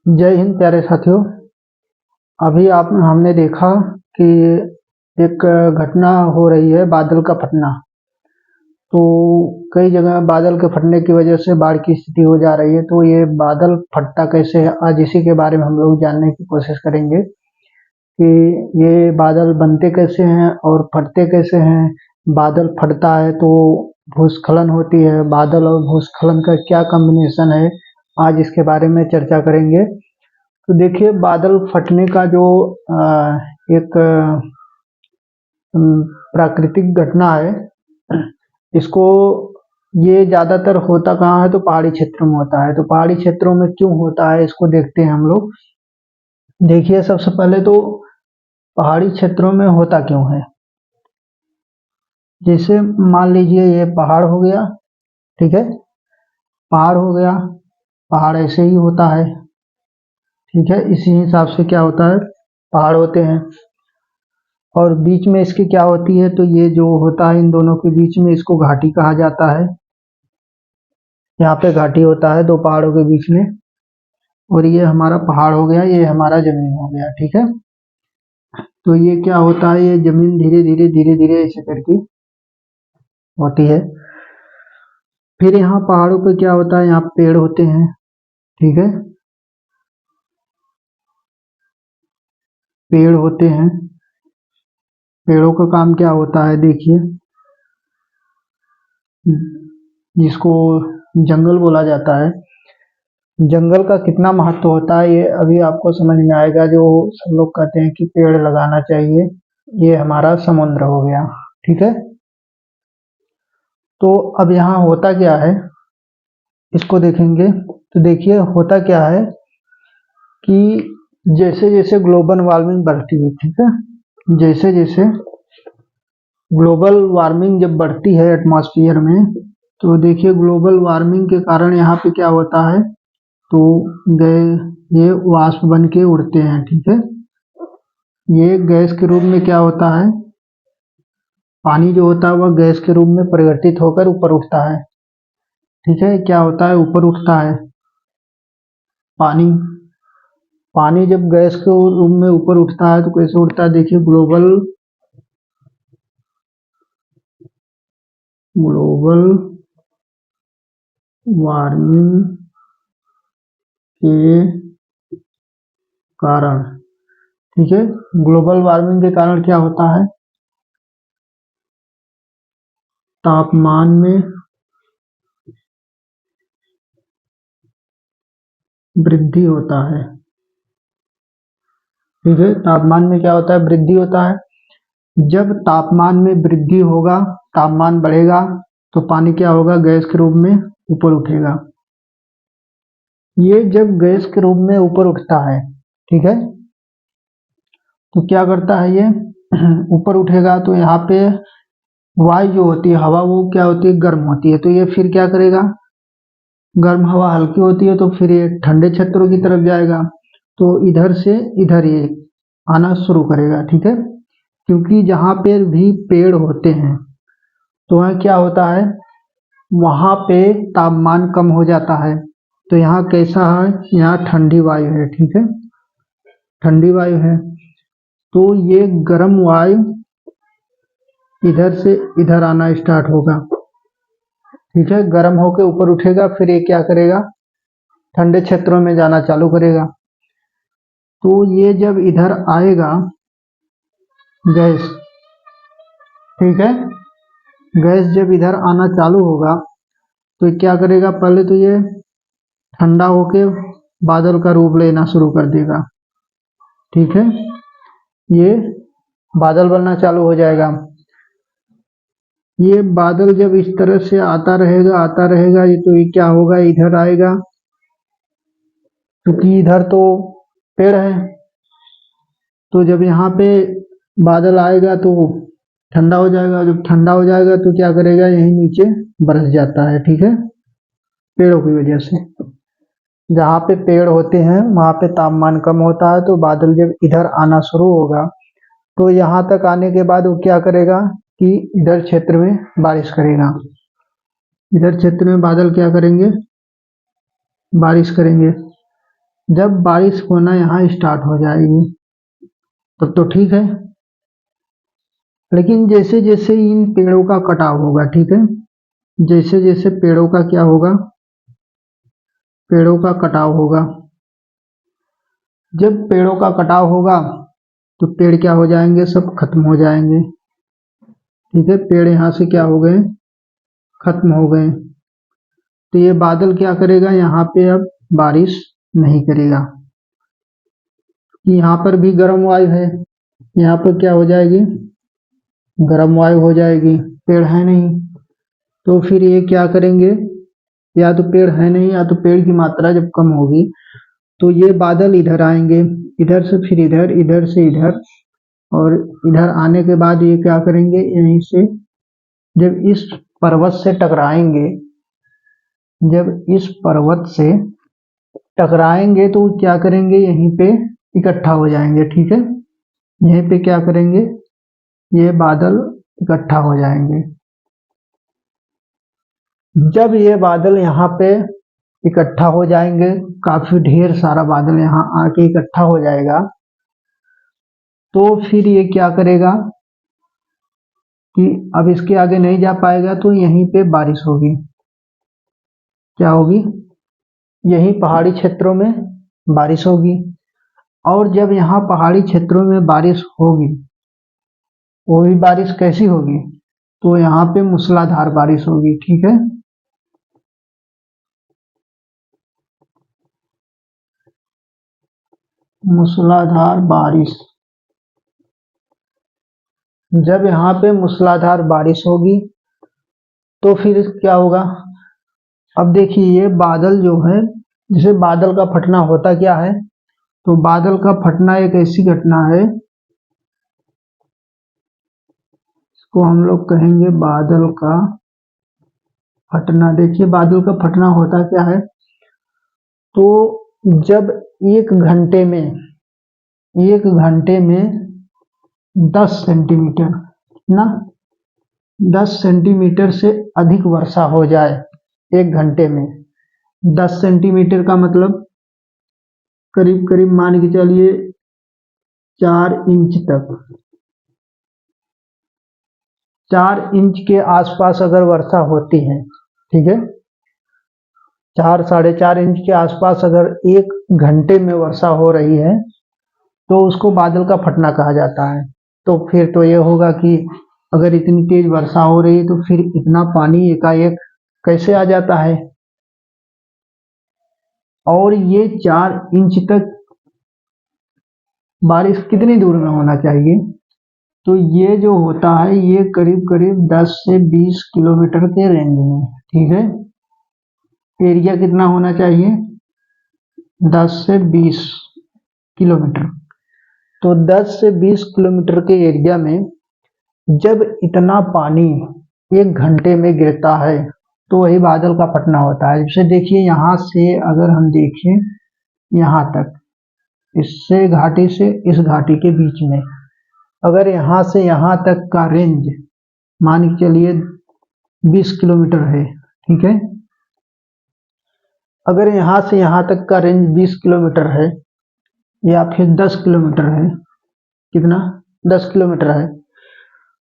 जय हिंद प्यारे साथियों। अभी आप हमने देखा कि एक घटना हो रही है, बादल का फटना। तो कई जगह बादल के फटने की वजह से बाढ़ की स्थिति हो जा रही है। तो ये बादल फटता कैसे है, आज इसी के बारे में हम लोग जानने की कोशिश करेंगे कि ये बादल बनते कैसे हैं और फटते कैसे हैं। बादल फटता है तो भूस्खलन होती है, बादल और भूस्खलन का क्या कॉम्बिनेशन है, आज इसके बारे में चर्चा करेंगे। तो देखिए, बादल फटने का जो एक प्राकृतिक घटना है, इसको ये ज़्यादातर होता कहाँ है, तो पहाड़ी क्षेत्रों में होता है। तो पहाड़ी क्षेत्रों में क्यों होता है, इसको देखते हैं हम लोग। देखिए, सबसे पहले तो पहाड़ी क्षेत्रों में होता क्यों है। जैसे मान लीजिए ये पहाड़ हो गया, ठीक है, पहाड़ हो गया, पहाड़ ऐसे ही होता है, ठीक है। इसी हिसाब से क्या होता है, पहाड़ होते हैं और बीच में इसकी क्या होती है, तो ये जो होता है इन दोनों के बीच में, इसको घाटी कहा जाता है। यहाँ पे घाटी होता है दो पहाड़ों के बीच में, और ये हमारा पहाड़ हो गया, ये हमारा जमीन हो गया, ठीक है। तो ये क्या होता है, ये जमीन धीरे धीरे ऐसे करके होती है। फिर यहाँ पहाड़ों पे क्या होता है, यहाँ पेड़ होते हैं, ठीक है, पेड़ होते हैं। पेड़ों का काम क्या होता है, देखिए, जिसको जंगल बोला जाता है। जंगल का कितना महत्व होता है, ये अभी आपको समझ में आएगा। जो सब लोग कहते हैं कि पेड़ लगाना चाहिए, ये हमारा समुद्र हो गया, ठीक है। तो अब यहाँ होता क्या है, इसको देखेंगे तो देखिए होता क्या है कि जैसे जैसे ग्लोबल वार्मिंग बढ़ती है, ठीक है, जैसे जैसे ग्लोबल वार्मिंग जब बढ़ती है एटमॉस्फेयर में, तो देखिए ग्लोबल वार्मिंग के कारण यहाँ पे क्या होता है, तो ये वाष्प बन के उड़ते हैं, ठीक है। ये गैस के रूप में क्या होता है, पानी जो होता है वह गैस के रूप में परिवर्तित होकर ऊपर उठता है, ठीक है। क्या होता है, ऊपर उठता है पानी। पानी जब गैस के रूप में ऊपर उठता है तो कैसे उठता है, देखिए ग्लोबल वार्मिंग के कारण, ठीक है। ग्लोबल वार्मिंग के कारण क्या होता है, तापमान में वृद्धि होता है, ठीक है। तापमान में क्या होता है, वृद्धि होता है। जब तापमान में वृद्धि होगा, तापमान बढ़ेगा, तो पानी क्या होगा, गैस के रूप में ऊपर उठेगा। ये जब गैस के रूप में ऊपर उठता है, ठीक है, तो क्या करता है, ये ऊपर उठेगा तो यहाँ पे वायु जो होती है, हवा, वो क्या होती है, गर्म होती है। तो ये फिर क्या करेगा, गर्म हवा हल्की होती है तो फिर ये ठंडे क्षेत्रों की तरफ जाएगा, तो इधर से इधर ये आना शुरू करेगा, ठीक है। क्योंकि जहाँ पे भी पेड़ होते हैं तो वहाँ क्या होता है, वहाँ पे तापमान कम हो जाता है। तो यहाँ कैसा है, यहाँ ठंडी वायु है, ठीक है, ठंडी वायु है। तो ये गर्म वायु इधर से इधर आना स्टार्ट होगा, ठीक है, गर्म होकर ऊपर उठेगा, फिर ये क्या करेगा, ठंडे क्षेत्रों में जाना चालू करेगा। तो ये जब इधर आएगा गैस, ठीक है, गैस जब इधर आना चालू होगा तो क्या करेगा, पहले तो ये ठंडा होके बादल का रूप लेना शुरू कर देगा, ठीक है, ये बादल बनना चालू हो जाएगा। ये बादल जब इस तरह से आता रहेगा, ये तो ये क्या होगा, इधर आएगा, क्योंकि इधर तो पेड़ है। तो जब यहाँ पे बादल आएगा तो ठंडा हो जाएगा, जब ठंडा हो जाएगा तो क्या करेगा, यहीं नीचे बरस जाता है, ठीक है, पेड़ों की वजह से। जहाँ पे पेड़ होते हैं वहाँ पे तापमान कम होता है, तो बादल जब इधर आना शुरू होगा तो यहाँ तक आने के बाद वो क्या करेगा कि इधर क्षेत्र में बारिश करेगा। इधर क्षेत्र में बादल क्या करेंगे, बारिश करेंगे। जब बारिश होना यहाँ स्टार्ट हो जाएगी तब तो ठीक है, लेकिन जैसे जैसे इन पेड़ों का कटाव होगा, ठीक है, जैसे जैसे पेड़ों का क्या होगा, पेड़ों का कटाव होगा, जब पेड़ों का कटाव होगा तो पेड़ क्या हो जाएंगे, सब खत्म हो जाएंगे, ठीक है, पेड़ यहाँ से क्या हो गए, खत्म हो गए। तो ये बादल क्या करेगा, यहाँ पे अब बारिश नहीं करेगा, यहाँ पर भी गर्म वायु है, यहाँ पर क्या हो जाएगी, गर्म वायु हो जाएगी, पेड़ है नहीं, तो फिर ये क्या करेंगे, या तो पेड़ है नहीं या तो पेड़ की मात्रा जब कम होगी तो ये बादल इधर आएंगे, इधर से फिर इधर, इधर से इधर, और इधर आने के बाद ये क्या करेंगे, यहीं से जब इस पर्वत से टकराएंगे, जब इस पर्वत से टकराएंगे तो क्या करेंगे, यहीं पे इकट्ठा हो जाएंगे, ठीक है, यहीं पे क्या करेंगे, ये बादल इकट्ठा हो जाएंगे। जब ये बादल यहाँ पे इकट्ठा हो जाएंगे, काफी ढेर सारा बादल यहाँ आके इकट्ठा हो जाएगा, तो फिर ये क्या करेगा कि अब इसके आगे नहीं जा पाएगा, तो यहीं पे बारिश होगी, क्या होगी, यहीं पहाड़ी क्षेत्रों में बारिश होगी। और जब यहाँ पहाड़ी क्षेत्रों में बारिश होगी, वो भी बारिश कैसी होगी, तो यहाँ पे मूसलाधार बारिश होगी, ठीक है, मूसलाधार बारिश। जब यहाँ पे मूसलाधार बारिश होगी तो फिर क्या होगा, अब देखिए ये बादल जो है, जैसे बादल का फटना होता क्या है, तो बादल का फटना एक ऐसी घटना है, इसको हम लोग कहेंगे बादल का फटना। देखिए बादल का फटना होता क्या है, तो जब एक घंटे में 10 सेंटीमीटर ना, 10 सेंटीमीटर से अधिक वर्षा हो जाए एक घंटे में, 10 सेंटीमीटर का मतलब करीब करीब मान के चलिए 4 इंच तक, 4 इंच के आसपास अगर वर्षा होती है, ठीक है, 4 साढ़े 4 इंच के आसपास अगर एक घंटे में वर्षा हो रही है तो उसको बादल का फटना कहा जाता है। तो फिर तो ये होगा कि अगर इतनी तेज वर्षा हो रही है तो फिर इतना पानी एकाएक कैसे आ जाता है, और ये 4 इंच तक बारिश कितनी दूर में होना चाहिए, तो ये जो होता है ये करीब करीब 10 से 20 किलोमीटर के रेंज में, ठीक है, एरिया कितना होना चाहिए, 10 से 20 किलोमीटर। तो 10 से 20 किलोमीटर के एरिया में जब इतना पानी एक घंटे में गिरता है तो वही बादल का फटना होता है। जैसे देखिए यहाँ से अगर हम देखें यहाँ तक, इससे घाटी से इस घाटी के बीच में, अगर यहाँ से यहाँ तक का रेंज मान के चलिए 20 किलोमीटर है, ठीक है, अगर यहाँ से यहाँ तक का रेंज 20 किलोमीटर है या फिर 10 किलोमीटर है, कितना, 10 किलोमीटर है,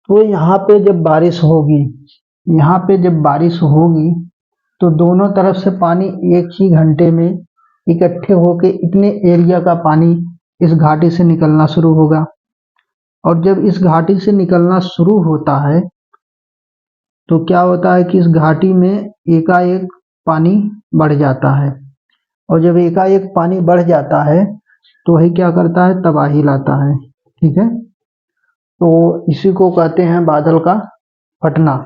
तो यहाँ पे जब बारिश होगी, यहाँ पे जब बारिश होगी तो दोनों तरफ से पानी एक ही घंटे में इकट्ठे होके इतने एरिया का पानी इस घाटी से निकलना शुरू होगा, और जब इस घाटी से निकलना शुरू होता है तो क्या होता है कि इस घाटी में एकाएक पानी बढ़ जाता है, और जब एकाएक पानी बढ़ जाता है तो वही क्या करता है, तबाही लाता है, ठीक है, तो इसी को कहते हैं बादल का फटना।